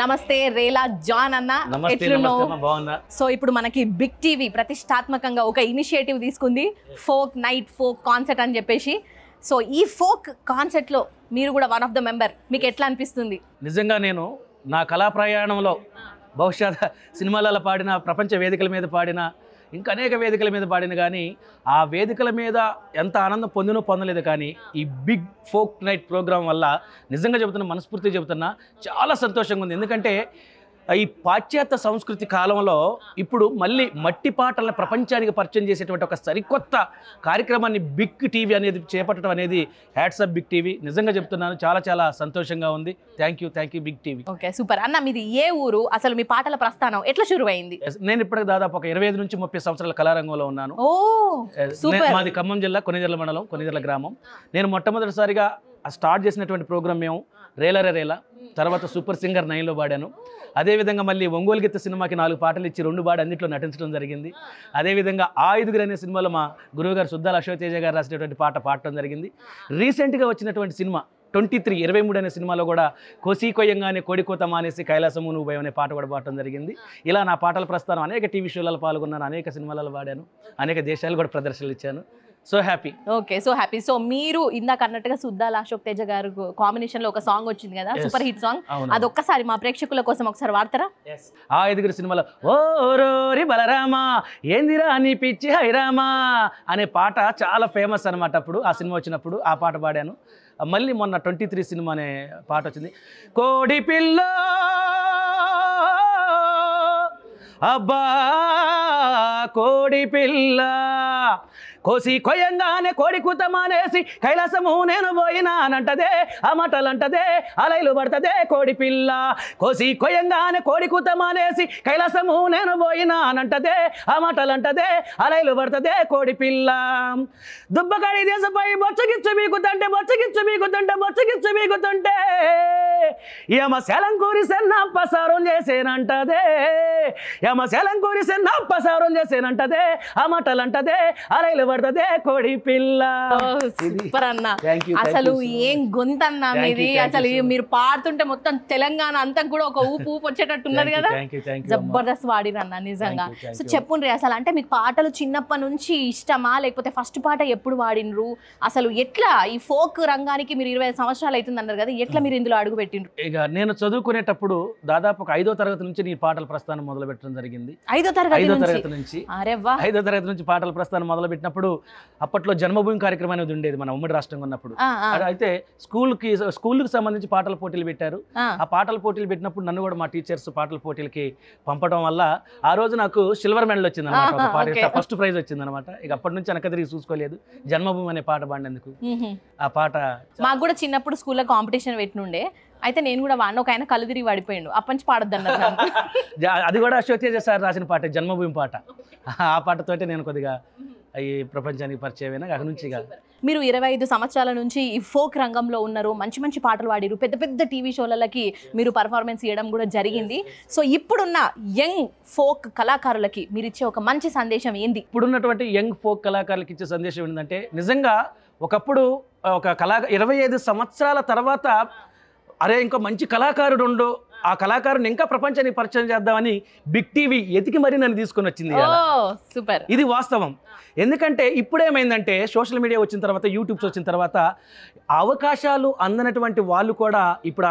నమస్తే రేలా జాన్ అన్న, ఎట్లున్నావు? సో ఇప్పుడు మనకి బిగ్ టీవీ ప్రతిష్టాత్మకంగా ఒక ఇనిషియేటివ్ తీసుకుంది, ఫోక్ నైట్ ఫోక్ కాన్సర్ట్ అని చెప్పేసి. సో ఈ ఫోక్ కాన్సర్ట్ లో మీరు కూడా వన్ ఆఫ్ ద మెంబర్, మీకు ఎట్లా అనిపిస్తుంది? నిజంగా నేను నా కళా ప్రయాణంలో బహుశా సినిమాలలో పాడిన, ప్రపంచ వేదికల మీద పాడిన, ఇంకా అనేక వేదికల మీద పాడిన, కానీ ఆ వేదికల మీద ఎంత ఆనందం పొందలేదు. కానీ ఈ బిగ్ ఫోక్ నైట్ ప్రోగ్రాం వల్ల నిజంగా చెబుతున్నా, మనస్ఫూర్తిగా చెబుతున్నా, చాలా సంతోషంగా ఉంది. ఎందుకంటే ఈ పాశ్చాత్య సంస్కృతి కాలంలో ఇప్పుడు మళ్ళీ మట్టి పాటలను ప్రపంచానికి పరిచయం చేసేటువంటి ఒక సరికొత్త కార్యక్రమాన్ని బిగ్ టీవీ అనేది చేపట్టడం అనేది హ్యాట్సప్ బిగ్ టీవీ. నిజంగా చెప్తున్నాను, చాలా చాలా సంతోషంగా ఉంది. Thank you big TV. Okay, super అన్న. మీది ఏ ఊరు? అసలు మీ పాటల ప్రస్థానం ఎట్లా షురు అయింది? నేను ఇప్పటికి దాదాపు ఒక 25 నుంచి 30 సంవత్సరాల కళారంగంలో ఉన్నాను. మాది ఖమ్మం జిల్లా కొనిజర్ల మండలం, కొనిజర్ల గ్రామం. నేను మొట్టమొదటిసారిగా స్టార్ట్ చేసినటువంటి ప్రోగ్రామ్ మేము రేలా, తర్వాత సూపర్ సింగర్ 9లో పాడాను. అదేవిధంగా మళ్ళీ ఒంగోలు గీత సినిమాకి 4 పాటలు ఇచ్చి 2 పాడి అన్నింటిలో నటించడం జరిగింది. అదేవిధంగా ఆ 5 అనే సినిమాలో మా గురువుగారు సుద్దాల అశోక్ తేజ గారు రాసినటువంటి పాట పాడటం జరిగింది. రీసెంట్గా వచ్చినటువంటి సినిమా 23 అనే సినిమాలో కూడా కోసి కొయ్యంగానే కోడికోత మానేసి కైలాసము నువ్వు భయం అనే పాట కూడా పాడటం జరిగింది. ఇలా నా పాటల ప్రస్థానం అనేక టీవీ షోలలో పాల్గొన్నాను, అనేక సినిమాలలో పాడాను, అనేక దేశాలు కూడా ప్రదర్శనలు ఇచ్చాను. So happy. Okay, so happy. So మీరు ఇందాక అన్నట్టుగా సుద్దాల అశోక్ తేజ గారు కాంబినేషన్ లో ఒక సాంగ్ వచ్చింది కదా, సూపర్ హిట్ సాంగ్. అది ఒక్కసారి మా ప్రేక్షకుల కోసం ఒకసారి వాడతారా? ఆ 5 సినిమాలో ఓ రోరి బలరామా ఏందిరా నీ పిచ్చి హైరామా అనే పాట చాలా ఫేమస్ అనమాట. అప్పుడు ఆ సినిమా వచ్చినప్పుడు ఆ పాట పాడాను. మళ్ళీ మొన్న 23 సినిమా అనే పాట వచ్చింది. కోడి పిల్ల అబ్బా కోడి పిల్ల కోసి కొయ్యంగానే కోడి కూత మానేసి కైలాసము నేను పోయినానంటదే, ఆ మటలంటదే, అలైలు పడుతుందే కోడి పిల్ల. కోసి కొయ్యంగానే కోడి కూత మానేసి కైలాసము నేను పోయినానంటదే, ఆ మటలంటదే, అలైలు పడుతుందే కోడి పిల్ల. దుబ్బకడి దేశపై బొచ్చగిచ్చు మీకుతుంటే యమ శలంకూరి సెన్నప్ప సారం చేసేనంటదే, యమ శలంకూరి సెన్నప్ప సారం చేసేనంటదే, ఆ మటలంటదే, అలైలు పడుతుందే కోడి పిల్ల. సూపర్ అన్న, అసలు ఏం గొంతన్నా మీది. అసలు మీరు పాడుతుంటే మొత్తం తెలంగాణ అంతా కూడా ఒక ఊపు వచ్చేటట్టు ఉన్నది కదా, జబర్దస్త్ వాడిరన్న నిజంగా. సో చెప్పుండ్రి, అసలు అంటే మీకు పాటలు చిన్నప్పటి నుంచి ఇష్టమా, లేకపోతే ఫస్ట్ పాట ఎప్పుడు వాడినరు? అసలు ఎట్లా ఈ ఫోక్ రంగానికి మీరు 25 సంవత్సరాలు అవుతుంది అన్నారు కదా, ఎట్లా మీరు ఇందులో అడుగు పెట్టిండ్రు? ఇక నేను చదువుకునేటప్పుడు దాదాపు ఒక 5వ తరగతి నుంచి నీ పాటల ప్రస్థానం మొదలు పెట్టడం జరిగింది. 5వ తరగతి నుంచి 5వ తరగతి నుంచి పాటల ప్రస్థానం మొదలు పెట్టినప్పుడు అప్పట్లో జన్మభూమి కార్యక్రమం అనేది ఉండేది మన ఉమ్మడి రాష్ట్రంగా ఉన్నప్పుడు. అయితే స్కూల్కి సంబంధించి పాటల పోటీలు పెట్టారు. ఆ పాటల పోటీలు పెట్టినప్పుడు నన్ను కూడా మా టీచర్స్ పాటల పోటీలకి పంపడం వల్ల ఆ రోజు నాకు సిల్వర్ మెడల్ వచ్చింది అనమాట, ఫస్ట్ ప్రైజ్ వచ్చింది అనమాట. ఇక అప్పటి నుంచి వెనక తిరిగి చూసుకోలేదు. జన్మభూమి అనే పాట పాడినందుకు. ఆ పాట మాకు కూడా చిన్నప్పుడు స్కూల్లో కాంపిటీషన్ పెట్టినుండే, అయితే నేను కూడా వాడిన, ఒక ఆయన కళ్ళు తిరిగి పడిపోయిండు, అప్పటి నుంచి పాడొద్దన్నారు. అది కూడా అశోక్ తేజ సార్ రాసిన పాట, జన్మభూమి పాట. ఆ పాటతోటే నేను కొద్దిగా ఈ ప్రపంచానికి పరిచయం అయినా అక్కడి నుంచి. మీరు 25 సంవత్సరాల నుంచి ఈ ఫోక్ రంగంలో ఉన్నారు, మంచి మంచి పాటలు పాడిరు, పెద్ద పెద్ద టీవీ షోలకి మీరు పర్ఫార్మెన్స్ ఇవ్వడం కూడా జరిగింది. సో ఇప్పుడున్న యంగ్ ఫోక్ కళాకారులకి మీరు ఇచ్చే ఒక మంచి సందేశం ఏంది? ఇప్పుడున్నటువంటి యంగ్ ఫోక్ కళాకారులకి ఇచ్చే సందేశం ఏంటంటే, నిజంగా ఒకప్పుడు ఒక 25 సంవత్సరాల తర్వాత అరే ఇంకా మంచి కళాకారుడు ఉండు, ఆ కళాకారుని ఇంకా ప్రపంచానికి పరిచయం చేద్దామని బిగ్ టీవీ ఎతికి మరీ నన్ను తీసుకొని వచ్చింది. సూపర్, ఇది వాస్తవం. ఎందుకంటే ఇప్పుడేమైందంటే సోషల్ మీడియా వచ్చిన తర్వాత, యూట్యూబ్స్ వచ్చిన తర్వాత అవకాశాలు అందనటువంటి వాళ్ళు కూడా ఇప్పుడు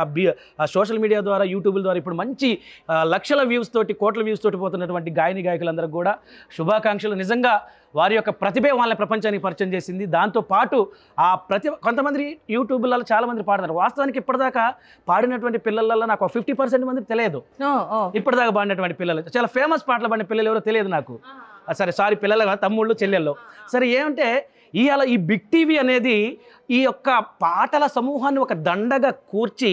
ఆ సోషల్ మీడియా ద్వారా, యూట్యూబ్ల ద్వారా ఇప్పుడు మంచి లక్షల వ్యూస్ తోటి, కోట్ల వ్యూస్ తోటి పోతున్నటువంటి గాయకులందరికీ కూడా శుభాకాంక్షలు. నిజంగా వారి యొక్క ప్రతిభే వాళ్ళని ప్రపంచానికి పరిచయం చేసింది. దాంతోపాటు ఆ కొంతమంది యూట్యూబ్లలో చాలామంది పాడతారు. వాస్తవానికి ఇప్పటిదాకా పాడినటువంటి పిల్లలలో నాకు 50% మంది తెలియదు. ఇప్పటిదాకా పాడినటువంటి పిల్లలు, చాలా ఫేమస్ పాటలు పాడిన పిల్లలు ఎవరో తెలియదు నాకు. సారీ పిల్లలు, తమ్ముళ్ళు, చెల్లెళ్ళు. సరే ఏమంటే ఇవాళ ఈ బిగ్ టీవీ అనేది ఈ యొక్క పాటల సమూహాన్ని ఒక దండగా కూర్చి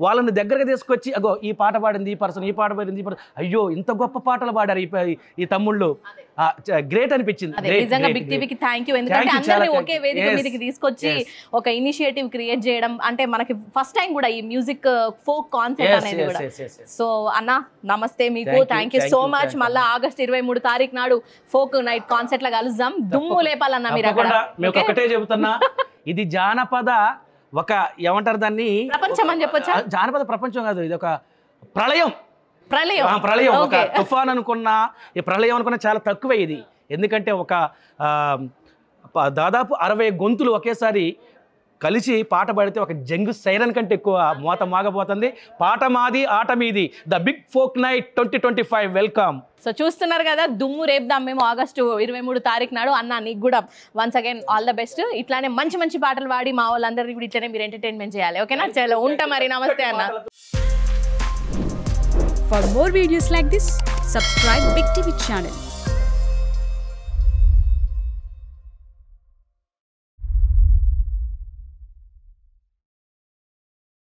వాళ్ళని దగ్గరకు తీసుకొచ్చి, అగో ఈ పాట పాడింది ఈ పర్సన్, ఈ పాట పాడింది ఈ పర్సన్, అయ్యో ఇంత గొప్ప పాటలు పాడారు ఈ తమ్ముళ్ళు, గ్రేట్ అనిపించింది. నిజంగా బిగ్ టీవీకి థ్యాంక్ యూ. ఎందుకంటే అందరినీ ఒకే వేదిక మీదకి తీసుకొచ్చి ఒక ఇనిషియేటివ్ క్రియేట్ చేయడం, అంటే మనకి ఫస్ట్ టైం కూడా ఈ మ్యూజిక్ ఫోక్ కాన్సెప్ట్ అనేది కూడా. సో అన్న నమస్తే మీకు, థ్యాంక్ యూ సో మచ్. మళ్ళీ ఆగస్ట్ 23 తారీఖు నాడు ఫోక్ నైట్ కాన్సెర్ట్ లా కలుద్దాం, దుమ్ము లేపాలన్నా మీరు అక్కడ. ఒకటే చెబుతున్నా, ఇది జానపద ఒక ఏమంటారు దాన్ని, ప్రపంచం అని చెప్పొచ్చా? జానపద ప్రపంచం కాదు, ఇది ఒక ప్రళయం ప్రళయం ప్రళయం ఒక తుఫాన్ అనుకున్నా ఈ ప్రళయం అనుకున్నా చాలా తక్కువే ఇది. ఎందుకంటే ఒక దాదాపు 60 గొంతులు ఒకేసారి కలిసి పాట పాడితే ఒక జంగు సైరన్ కంటే ఎక్కువ మోత మాగబోతుంది. పాట మాది ఆట మీది, the big folk night 2025 welcome. So చూస్తున్నారు కదా, దుమ్ము రేపుదాం మేము ఆగస్టు 23 తారీఖు నాడు. అన్న నీకు కూడా once again all the best. ఇట్లానే మంచి మంచి పాటలు పాడి మా వాళ్ళందరినీ కూడా ఇట్లానే మీరు ఎంటర్టైన్మెంట్ చేయాలి. ఓకేనా? చలో ఉంటా మరి. నమస్తే అన్న. For more videos like this, subscribe Big TV channel.